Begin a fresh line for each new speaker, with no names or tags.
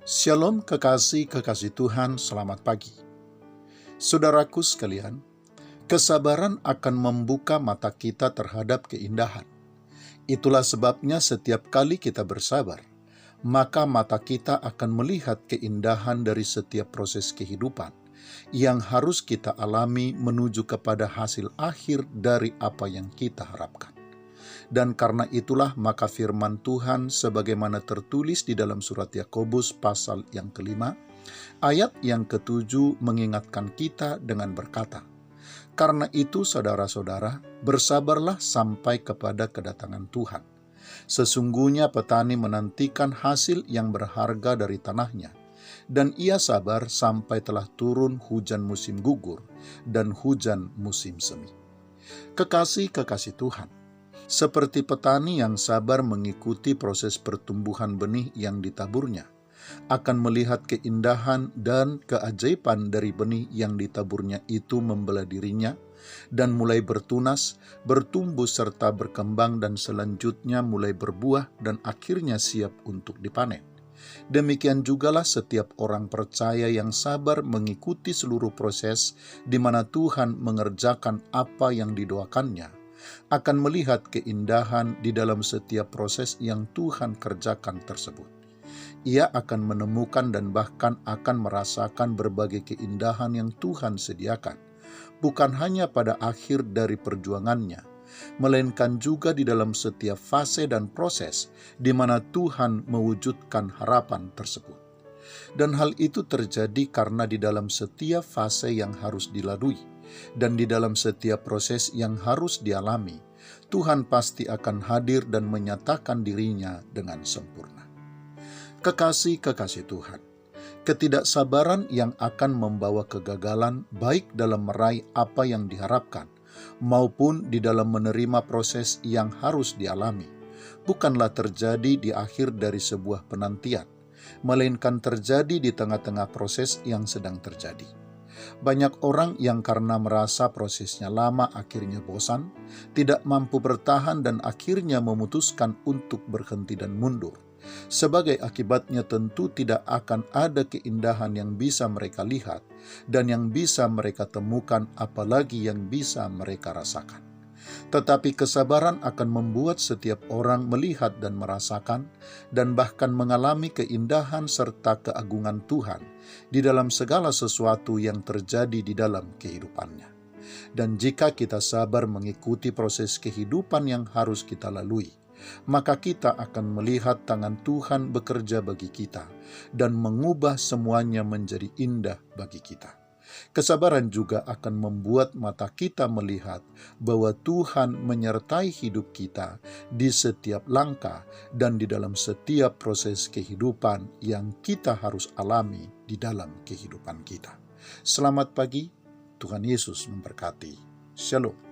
Shalom kekasih-kekasih Tuhan, selamat pagi. Saudaraku sekalian, kesabaran akan membuka mata kita terhadap keindahan. Itulah sebabnya setiap kali kita bersabar, maka mata kita akan melihat keindahan dari setiap proses kehidupan yang harus kita alami menuju kepada hasil akhir dari apa yang kita harapkan. Dan karena itulah maka firman Tuhan sebagaimana tertulis di dalam surat Yakobus pasal yang kelima, ayat yang ketujuh mengingatkan kita dengan berkata, "Karena itu saudara-saudara, bersabarlah sampai kepada kedatangan Tuhan. Sesungguhnya petani menantikan hasil yang berharga dari tanahnya, dan ia sabar sampai telah turun hujan musim gugur dan hujan musim semi." Kekasih-kekasih Tuhan, seperti petani yang sabar mengikuti proses pertumbuhan benih yang ditaburnya, akan melihat keindahan dan keajaiban dari benih yang ditaburnya itu membela dirinya, dan mulai bertunas, bertumbuh serta berkembang dan selanjutnya mulai berbuah dan akhirnya siap untuk dipanen. Demikian jugalah setiap orang percaya yang sabar mengikuti seluruh proses di mana Tuhan mengerjakan apa yang didoakannya, akan melihat keindahan di dalam setiap proses yang Tuhan kerjakan tersebut. Ia akan menemukan dan bahkan akan merasakan berbagai keindahan yang Tuhan sediakan, bukan hanya pada akhir dari perjuangannya, melainkan juga di dalam setiap fase dan proses di mana Tuhan mewujudkan harapan tersebut. Dan hal itu terjadi karena di dalam setiap fase yang harus dilalui, dan di dalam setiap proses yang harus dialami, Tuhan pasti akan hadir dan menyatakan dirinya dengan sempurna. Kekasih-kekasih Tuhan, ketidaksabaran yang akan membawa kegagalan baik dalam meraih apa yang diharapkan, maupun di dalam menerima proses yang harus dialami, bukanlah terjadi di akhir dari sebuah penantian, melainkan terjadi di tengah-tengah proses yang sedang terjadi. Banyak orang yang karena merasa prosesnya lama akhirnya bosan, tidak mampu bertahan dan akhirnya memutuskan untuk berhenti dan mundur. Sebagai akibatnya tentu tidak akan ada keindahan yang bisa mereka lihat dan yang bisa mereka temukan, apalagi yang bisa mereka rasakan. Tetapi kesabaran akan membuat setiap orang melihat dan merasakan dan bahkan mengalami keindahan serta keagungan Tuhan di dalam segala sesuatu yang terjadi di dalam kehidupannya. Dan jika kita sabar mengikuti proses kehidupan yang harus kita lalui, maka kita akan melihat tangan Tuhan bekerja bagi kita dan mengubah semuanya menjadi indah bagi kita. Kesabaran juga akan membuat mata kita melihat bahwa Tuhan menyertai hidup kita di setiap langkah dan di dalam setiap proses kehidupan yang kita harus alami di dalam kehidupan kita. Selamat pagi, Tuhan Yesus memberkati. Shalom.